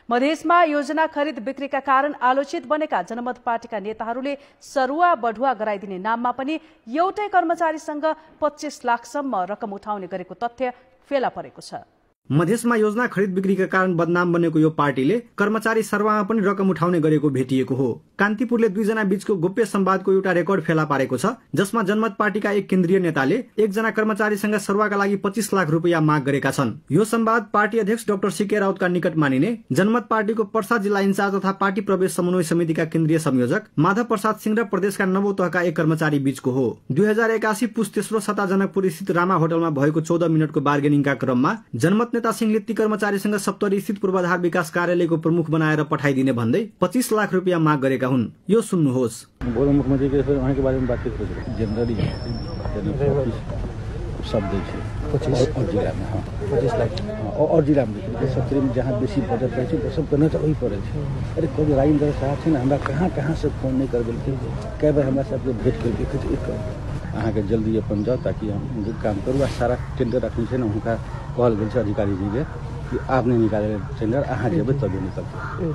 मधेसमा योजना खरिद बिक्रीका कारण आलोचित बनेका जनमत पार्टीका नेताहरूले सरुवा बढुवा गराइदिने नाममा पनि एउटै कर्मचारीसँग 25 लाखसम्म रकम उठाउने गरेको तथ्य फेला परेको छ। मधेसमा योजना खरिद बिक्रीका कारण बदनाम बनेको यो पार्टीले कर्मचारी सर्वामा पनि रकम उठाउने गरेको भेटिएको हो। कान्तिपुरले दुईजना बीचको गोप्य संवादको एउटा रेकर्ड फेला पारेको छ, जसमा जनमत पार्टीका एक केन्द्रीय नेताले एकजना कर्मचारीसँग सर्वाका लागि 25 लाख रुपियाँ माग गरेका छन्। यो संवाद पार्टी अध्यक्ष डाक्टर सीके राउतका निकट मानिने जनमत पार्टीको पर्सा जिल्ला इन्चार्ज तथा पार्टी प्रवेश समन्वय समितिका केन्द्रीय संयोजक माधव प्रसाद सिंह र प्रदेशका नवौं तहका एक कर्मचारी बीचको हो। 2081 पुस तेस्रो सता जनकपुर स्थित रामा होटलमा भएको 14 मिनटको बार्गेनिङका क्रममा जनमत नेता सिंहले ती कर्मचारीसँग सप्तरी स्थित पूर्वाधार विकास कार्यालयको प्रमुख बनाएर पठाइदिने भन्दै 25 लाख रुपियाँ माग गरेका हुन्। यो सुन्नुहोस्। मुख्यमंत्री के वहाँ के बारे में बातचीत हो रही जनरली शब्द है 25 और जिला में 25 लाख और जिला में सप्तरी में जहाँ बेसी बजट रहे तो सब करना तो वही पड़े। अरे कोई राजेंद्र साहब से हमरा कहाँ से फोन नहीं कर देलके, कई बार हमरा सबके भेंट करके अहाँ के जल्दी अपन जाओ ताकि हम काम करूँ। सारा टेंडर रखने से ना उनका कहल गया अधिकारी जी के कि आपने निकाले टेंडर अहाँ जेब तभी निकलते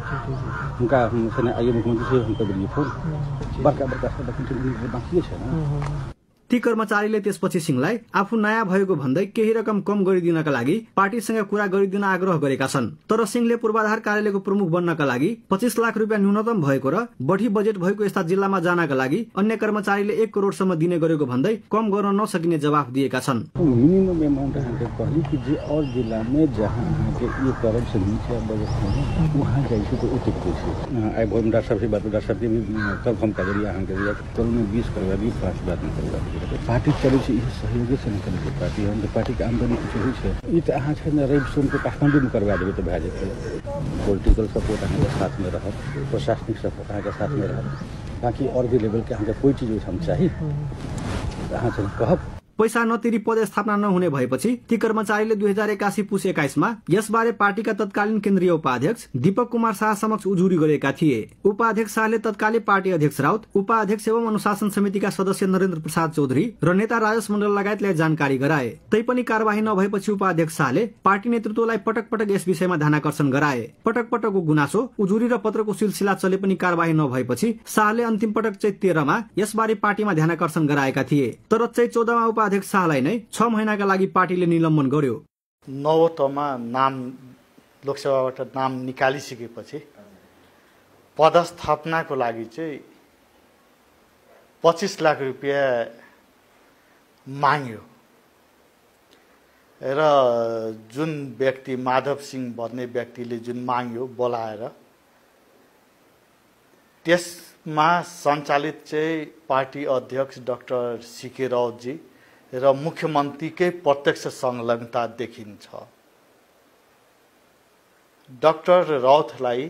उनका आइए मुख्यमंत्री से हम कर फोन बड़का बाँकी है ना। ती कर्मचारीले त्यसपछि सिंहलाई आफू नयाँ भएको भन्दै केही रकम कम गरिदिनका लागि पार्टीसँग कुरा गरिदिन आग्रह गरेका छन्। तर सिंहले पूर्वाधार कार्यालयको प्रमुख बन्नका लागि 25 लाख रुपियाँ न्यूनतम भएको र बढी बजेट भएको यस्ता जिल्लामा जानका लागि अन्य कर्मचारीले 1 करोडसम्म दिने गरेको भन्दै कम गर्न नसकिने जवाफ दिएका छन्। मिनिमम अमाउंट कहली कि जे और जिला में जहाँ ये करोड़ से नीचे बजट है वहाँ जाइए तो उचित आई बहुत डॉक्टर साहब से बात डॉक्टर साहब भी कंफर्म कर दिया अहाँ के करोड़ में 20 करवा दी 5 बात नहीं करवा पार्टी चले से यही सहयोगी से निकल के पार्टी हम तो पार्टी के आमदनी कुछ हुई है ये तो अहाँ छे रवि सोम के काठमांडू में करवा देवे तो भए जेतै। पॉलिटिकल सपोर्ट अहाँ के साथ में रहत, प्रशासनिक सपोर्ट अहाँ के साथ में रहत, बाकी और भी लेवल के अहाँ के कोई चीज हम चाहिए अहाँ से कहब। पैसा नतिरी पदस्थापना नहुने भएपछि ती कर्मचारीले 2081 पुस 21 मा यसबारे पार्टीका तत्कालीन केन्द्रीय उपाध्यक्ष दीपक कुमार शाह समक्ष उजुरी गरेका थिए। उपाध्यक्ष शाहले तत्कालीन पार्टी अध्यक्ष राउत, उपाध्यक्ष एवं अनुशासन समितिका सदस्य नरेन्द्र प्रसाद चौधरी र नेता राजेश मण्डल लगायतले जानकारी गराए। तैपनि कार्यवाही नभएपछि उपाध्यक्ष शाहले पार्टी नेतृत्वलाई पटक पटक यस विषयमा ध्यानाकर्षण गराए। पटक पटकको गुनासो उजुरी र पत्रको सिलसिला चले पनि कार्यवाही नभएपछि शाहले अन्तिम पटक चैत 13 मा यसबारे पार्टीमा ध्यानाकर्षण गराएका थिए। तर चैत 14 मा अध्यक्ष शाहलाई नै 6 महिनाका लागि पार्टीले निलम्बन गर्यो। 9 तहमा नाम लोकसभाबाट नाम निकालिसकेपछि पदस्थापनाको लागि चाहिँ 25 लाख रुपियाँ माग्यो र जुन व्यक्ति माधव सिंह भन्ने व्यक्तिले जुन माग्यो बोलाएर त्यसमा सञ्चालित चाहिँ पार्टी अध्यक्ष डाक्टर सीके राउतजी र मुख्यमन्त्रीकै प्रत्यक्ष संलग्नता देखिन्छ। डाक्टर राउतलाई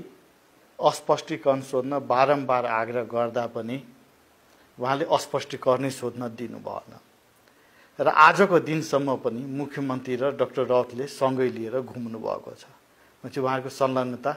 अस्पष्टीकरण सोध्न बारम्बार आग्रह गर्दा पनि उहाँले अस्पष्टीकरण सोध्न दिनु भएन र आजको दिनसम्म पनि मुख्यमन्त्री र डाक्टर राउतले सँगै लिएर घुम्नु भएको छ। चाहिँ उहाँको संलग्नता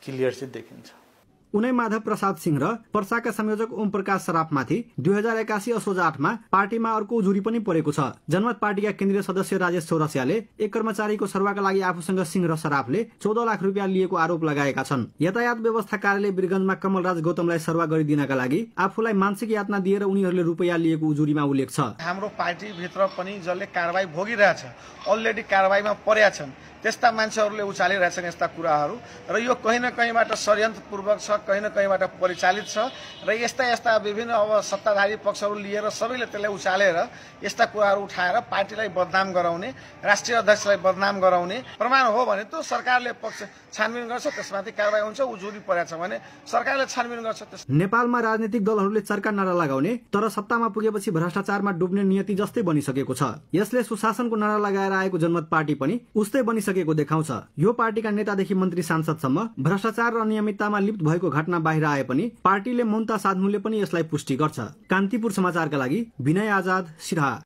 क्लियर चाहिँ देखिन्छ। उनै माधव प्रसाद सिंह र पर्साका संयोजक ओम प्रकाश सराफमाथि 2081 असोज 8 मा पार्टीमा अर्को उजुरी पनि परेको छ। जनमत पार्टीका केन्द्रीय सदस्य राजेश चौरसियाले एक कर्मचारीको सर्वाका लागि आफूसँग सिंह र सराफले 14 लाख रुपियाँ लिएको आरोप लगाएका छन्। यातायात व्यवस्था कार्यालय वीरगञ्जमा कमलराज गौतमलाई सर्वा गरिदिनका लागि आफूलाई मानसिक यातना दिएर उनीहरूले रुपैयाँ लिएको उजुरीमा उल्लेख छ। हाम्रो पार्टी भित्र पनि जसले कारबाही भोगिरहेछ, अलरेडी कारबाहीमा परेका छन्, त्यस्ता मान्छेहरूले उचालिरहेछन् यस्ता कुराहरू र यो कहीँ न कहीँबाट षड्यन्त्रपूर्वक छ, कहीँ न कहीँबाट परिचालित छ र यस्ता विभिन्न अब सत्ताधारी पक्षहरू लिएर सबैले त्यसलाई उचालेर यस्ता कुराहरू उठाएर पार्टीलाई बदनाम गराउने, राष्ट्रिय अध्यक्षलाई बदनाम गराउने प्रमाण हो भने त सरकारले पक्ष छानबिन गर्छ, त्यसमाथि कारबाही हुन्छ। उजुरी परेछ भने सरकारले छानबिन गर्छ। नेपालमा राजनीतिक दलहरूले चर्का नारा लगाउने तर सत्तामा पुगेपछि भ्रष्टाचारमा डुब्ने नियति जस्तै बनिसकेको छ। यसले सुशासनको नारा लगाएर आएको जनमत पार्टी पनि उस्तै बनिसकेको देखाउँछ। यो पार्टीका नेतादेखि मन्त्री सांसदसम्म भ्रष्टाचार र अनियमिततामा लिप्त भएको घटना बाहिर आए पनि पार्टीले मौनता साध्नुले पनि यसलाई पुष्टि गर्छ। कान्तिपुर समाचारका लागि विनय आजाद, सिराहा।